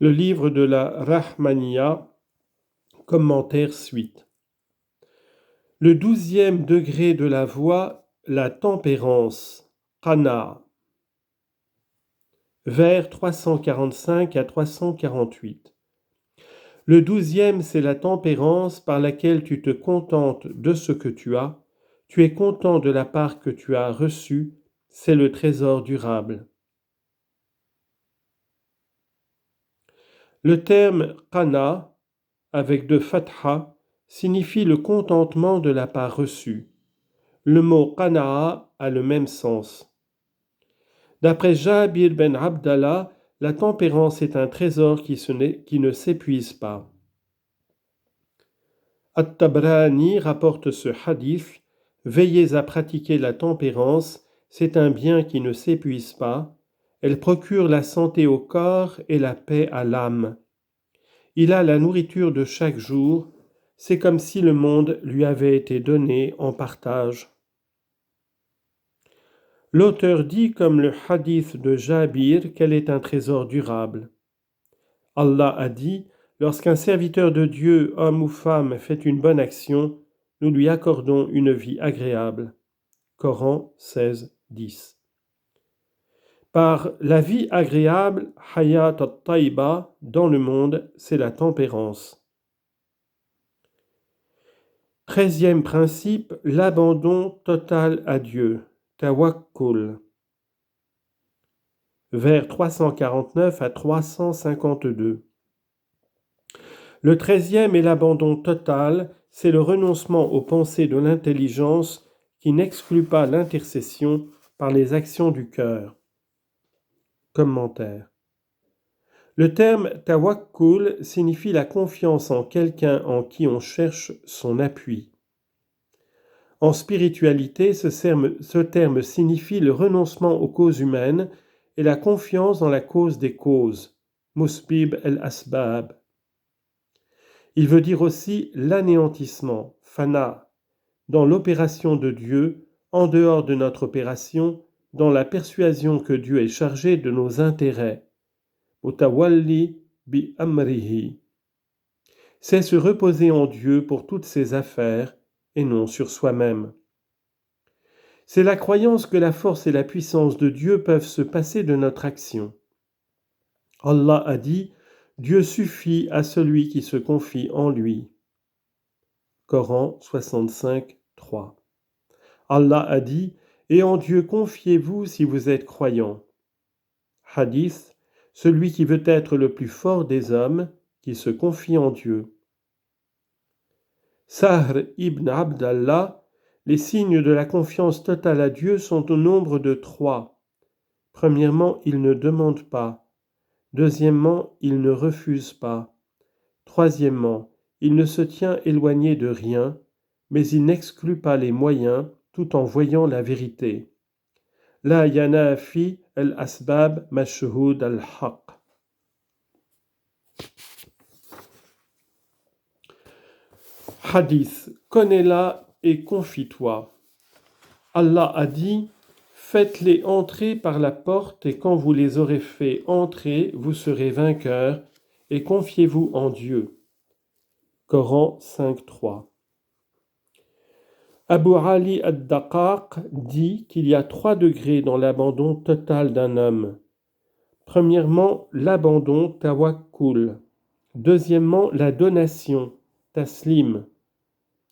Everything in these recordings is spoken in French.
Le livre de la Rahmaniya, commentaire suite. Le 12e degré de la voie, la tempérance, qana. Vers 345 à 348. Le 12e, c'est la tempérance par laquelle tu te contentes de ce que tu as, tu es content de la part que tu as reçue, c'est le trésor durable. Le terme qana, avec deux fatha, signifie le contentement de la part reçue. Le mot qana'a a le même sens. D'après Jabir ben Abdallah, la tempérance est un trésor qui ne s'épuise pas. At-Tabrani rapporte ce hadith: veillez à pratiquer la tempérance, c'est un bien qui ne s'épuise pas, elle procure la santé au corps et la paix à l'âme. Il a la nourriture de chaque jour, c'est comme si le monde lui avait été donné en partage. L'auteur dit, comme le hadith de Jabir, qu'elle est un trésor durable. Allah a dit: lorsqu'un serviteur de Dieu, homme ou femme, fait une bonne action, nous lui accordons une vie agréable. Coran 16, 10. Par la vie agréable, hayat at-tayba, dans le monde, c'est la tempérance. 13e principe, l'abandon total à Dieu, tawakkul. Vers 349 à 352. Le 13e est l'abandon total, c'est le renoncement aux pensées de l'intelligence qui n'exclut pas l'intercession par les actions du cœur. Commentaire. Le terme tawakkul signifie la confiance en quelqu'un en qui on cherche son appui. En spiritualité, ce terme signifie le renoncement aux causes humaines et la confiance dans la cause des causes, musbib el-asbab. Il veut dire aussi l'anéantissement, fana, dans l'opération de Dieu, en dehors de notre opération, dans la persuasion que Dieu est chargé de nos intérêts. Mutawalli bi amrihi. C'est se reposer en Dieu pour toutes ses affaires et non sur soi-même. C'est la croyance que la force et la puissance de Dieu peuvent se passer de notre action. Allah a dit: Dieu suffit à celui qui se confie en lui. Coran 65, 3. Allah a dit: et en Dieu confiez-vous si vous êtes croyants. Hadith: celui qui veut être le plus fort des hommes, qui se confie en Dieu. Sahr ibn Abdallah: les signes de la confiance totale à Dieu sont au nombre de 3. Premièrement, il ne demande pas. Deuxièmement, il ne refuse pas. Troisièmement, il ne se tient éloigné de rien, mais il n'exclut pas les moyens tout en voyant la vérité. La yanafi al-asbab mashhud al-haq. Hadith: connais-la et confie-toi. Allah a dit: faites-les entrer par la porte et quand vous les aurez fait entrer, vous serez vainqueurs et confiez-vous en Dieu. Coran 5.3. Abu Ali ad-Daqaq dit qu'il y a 3 degrés dans l'abandon total d'un homme. Premièrement, l'abandon tawakkul. Deuxièmement, la donation taslim.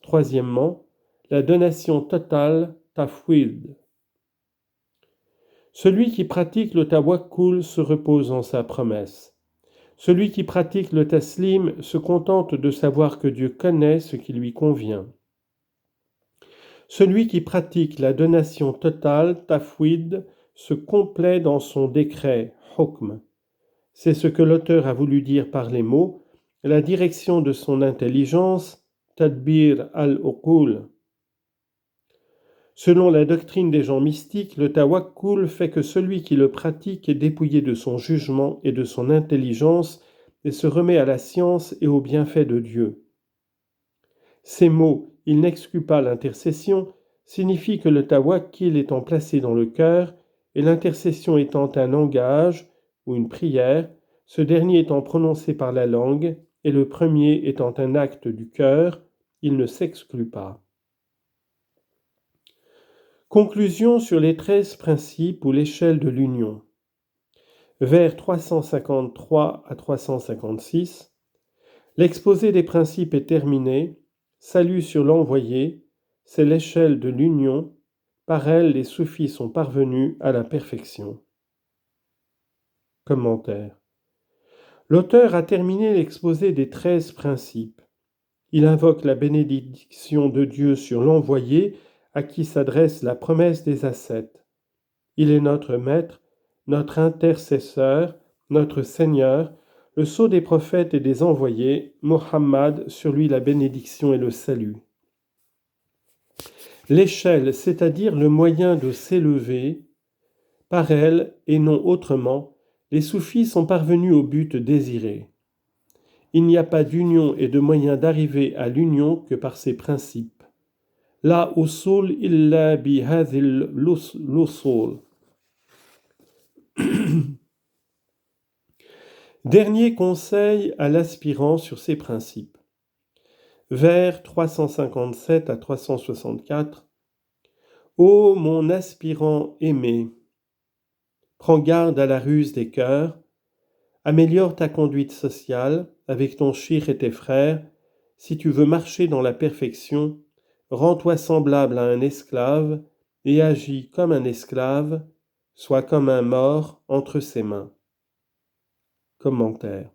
Troisièmement, la donation totale tafwid. Celui qui pratique le tawakkul se repose en sa promesse. Celui qui pratique le taslim se contente de savoir que Dieu connaît ce qui lui convient. Celui qui pratique la donation totale, tafwid, se complaît dans son décret, hukm. C'est ce que l'auteur a voulu dire par les mots, la direction de son intelligence, tadbir al-uqul. Selon la doctrine des gens mystiques, le tawakkul fait que celui qui le pratique est dépouillé de son jugement et de son intelligence et se remet à la science et au bienfait de Dieu. Ces mots, il n'exclut pas l'intercession, signifient que le tawakkil étant placé dans le cœur et l'intercession étant un langage ou une prière, ce dernier étant prononcé par la langue et le premier étant un acte du cœur, il ne s'exclut pas. Conclusion sur les 13 principes ou l'échelle de l'union. Vers 353 à 356, l'exposé des principes est terminé. Salut sur l'envoyé, c'est l'échelle de l'union. Par elle, les soufis sont parvenus à la perfection. Commentaire. L'auteur a terminé l'exposé des 13 principes. Il invoque la bénédiction de Dieu sur l'envoyé à qui s'adresse la promesse des ascètes. Il est notre maître, notre intercesseur, notre Seigneur, le sceau des prophètes et des envoyés, Mohammed, sur lui la bénédiction et le salut. L'échelle, c'est-à-dire le moyen de s'élever, par elle et non autrement, les soufis sont parvenus au but désiré. Il n'y a pas d'union et de moyen d'arriver à l'union que par ces principes. La usul illa bi hadhil l'usul. Dernier conseil à l'aspirant sur ces principes. Vers 357 à 364. Ô mon aspirant aimé, prends garde à la ruse des cœurs, améliore ta conduite sociale avec ton shir et tes frères. Si tu veux marcher dans la perfection, rends-toi semblable à un esclave et agis comme un esclave, sois comme un mort entre ses mains. Commentaire.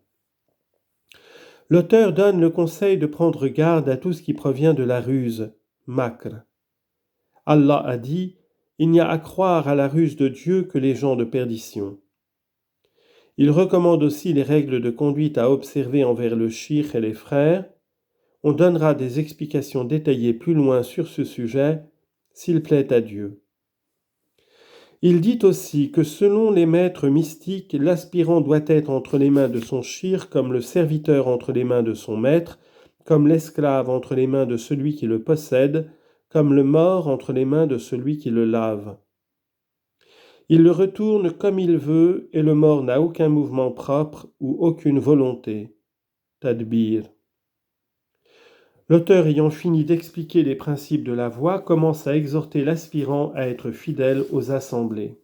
L'auteur donne le conseil de prendre garde à tout ce qui provient de la ruse, makr. Allah a dit, il n'y a à croire à la ruse de Dieu que les gens de perdition. Il recommande aussi les règles de conduite à observer envers le shir et les frères. On donnera des explications détaillées plus loin sur ce sujet, s'il plaît à Dieu. Il dit aussi que selon les maîtres mystiques, l'aspirant doit être entre les mains de son shir comme le serviteur entre les mains de son maître, comme l'esclave entre les mains de celui qui le possède, comme le mort entre les mains de celui qui le lave. Il le retourne comme il veut et le mort n'a aucun mouvement propre ou aucune volonté. Tadbir. L'auteur ayant fini d'expliquer les principes de la voie commence à exhorter l'aspirant à être fidèle aux assemblées.